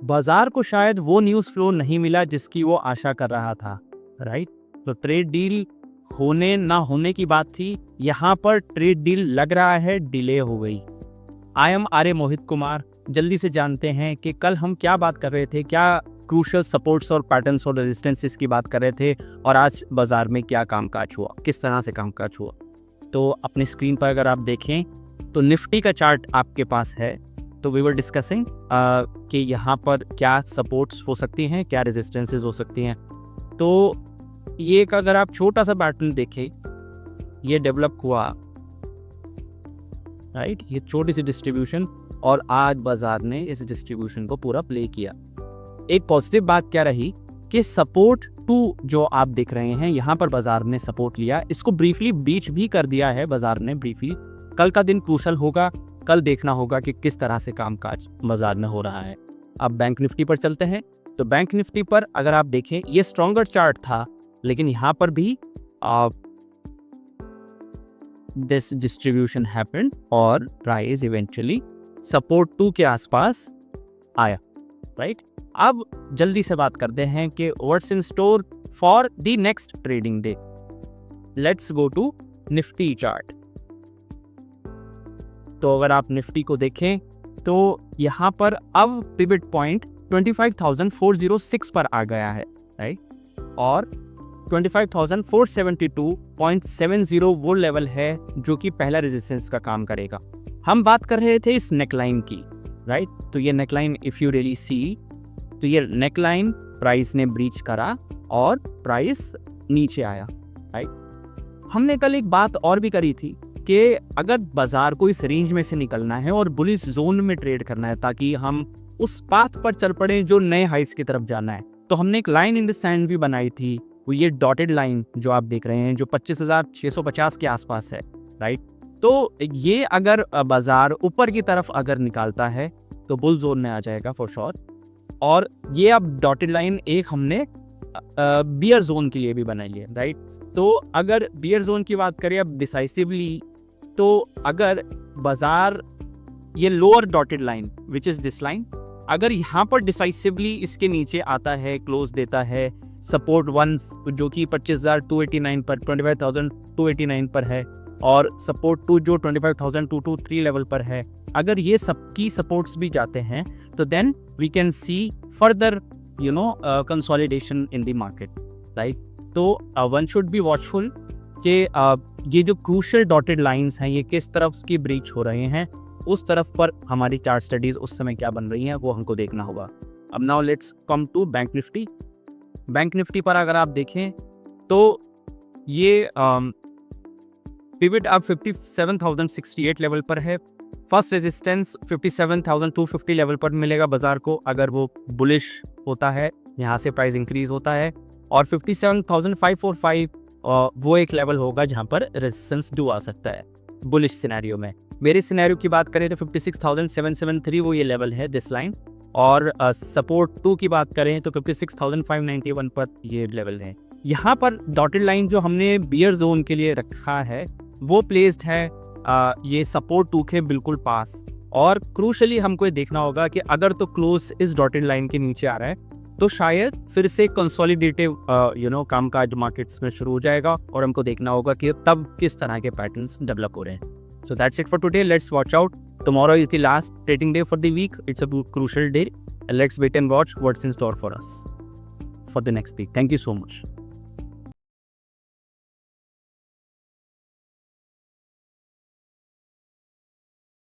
बाजार को शायद वो न्यूज़ फ्लो नहीं मिला जिसकी वो आशा कर रहा था, राइट। तो ट्रेड डील होने ना होने की बात थी, यहाँ पर ट्रेड डील लग रहा है डिले हो गई। आई एम आर्य मोहित कुमार। जल्दी से जानते हैं कि कल हम क्या बात कर रहे थे, क्या क्रूशल सपोर्ट्स और पैटर्न्स और रेजिस्टेंसेस की बात कर रहे थे, और आज बाजार में क्या कामकाज हुआ, किस तरह से कामकाज हुआ। तो अपनी स्क्रीन पर अगर आप देखें तो निफ्टी का चार्ट आपके पास है। तो वी वर डिस्कसिंग कि यहाँ पर क्या सपोर्ट्स हो सकती हैं, क्या रेजिस्टेंसेस हो सकती हैं। तो ये एक अगर आप छोटा सा पैटर्न देखें, ये डेवलप हुआ, राइट, ये छोटी सी डिस्ट्रीब्यूशन, और आज बाजार ने इस डिस्ट्रीब्यूशन को पूरा प्ले किया। एक पॉजिटिव बात क्या रही कि सपोर्ट 2 जो आप देख रहे हैं यहाँ पर बाजार ने सपोर्ट लिया, इसको ब्रीफली बीच भी कर दिया है बाजार ने ब्रीफली। कल का दिन क्रूशल होगा, कल देखना होगा कि किस तरह से कामकाज बाजार में हो रहा है। अब बैंक निफ्टी पर चलते हैं। तो बैंक निफ्टी पर अगर आप देखें, ये स्ट्रॉन्गर चार्ट था, लेकिन यहाँ पर भी दिस डिस्ट्रीब्यूशन हैपेंड और प्राइस इवेंचुअली सपोर्ट 2 के आसपास आया, राइट। अब जल्दी से बात करते हैं कि what's in store for the next trading day. Let's go to Nifty chart. तो अगर आप निफ्टी को देखें तो यहाँ पर अब पिवट पॉइंट 25,406 पर आ गया है, राइट, और 25,472.70 वो लेवल है जो कि पहला रेजिस्टेंस का काम करेगा। हम बात कर रहे थे इस नेकलाइन की, राइट। तो ये neckline if you really see, तो ये नेकलाइन प्राइस ने ब्रीच करा और प्राइस नीचे आया, राइट। हमने कल एक बात और भी करी थी कि अगर बाजार को इस रेंज में से निकलना है और बुलिश जोन में ट्रेड करना है ताकि हम उस पाथ पर चल पड़े जो नए हाइस की तरफ जाना है, तो हमने एक लाइन इन द सैंड भी बनाई थी। वो ये डॉटेड लाइन जो आप देख रहे हैं, जो 25,650 के आसपास है, राइट। तो ये अगर बाजार ऊपर की तरफ अगर निकालता है तो बुल जोन में आ जाएगा फॉर श्योर। और ये अब डॉटेड लाइन एक हमने बियर जोन के लिए भी बनाई है, राइट। तो अगर बियर जोन की बात करें अब डिसाइसिवली, तो अगर बाजार ये lower dotted line which is this line, अगर यहाँ पर डिसाइसिवली इसके नीचे आता है, क्लोज देता है, सपोर्ट 1 जो कि 25,289 पर, 25,289 पर है, और सपोर्ट 2 जो 25,223 लेवल पर है, अगर ये सबकी सपोर्ट्स भी जाते हैं तो then we can see further consolidation in the market, right. तो वन शुड बी वॉचफुल कि ये जो क्रूशियल डॉटेड लाइंस हैं ये किस तरफ की ब्रीच हो रहे हैं, उस तरफ पर हमारी चार्ट स्टडीज उस समय क्या बन रही हैं वो हमको देखना होगा। अब now let's come to bank Nifty. Bank Nifty पर अगर आप देखें तो ये पिवट अब 57,068 लेवल पर है। फर्स्ट रेजिस्टेंस 57,250 लेवल पर मिलेगा बाजार को अगर वो बुलिश होता है, यहाँ से प्राइस इंक्रीज होता है, और 57,545 वो एक लेवल होगा जहाँ पर रेजिस्टेंस डू आ सकता है बुलिश सिनेरियो में। मेरे सिनेरियो की बात करें तो 56,773 वो ये लेवल है, दिस लाइन, और सपोर्ट 2 की बात करें तो 56,591 पर ये लेवल है। यहाँ पर डॉटेड लाइन जो हमने बियर जोन के लिए रखा है वो प्लेस्ड है ये सपोर्ट 2 के बिल्कुल पास, और क्रूशली हमको ये देखना होगा कि अगर तो क्लोज इस डॉटेड लाइन के नीचे आ रहा है तो शायद फिर से कंसोलिडेटिव कामकाज मार्केट्स में शुरू हो जाएगा, और हमको देखना होगा कि तब किस तरह के पैटर्न्स डेवलप हो रहे हैं। So that's it for today, let's watch out. Tomorrow is the last trading day for the week. It's a crucial day. Let's wait and watch what's in store for us for the next week. Thank you so much.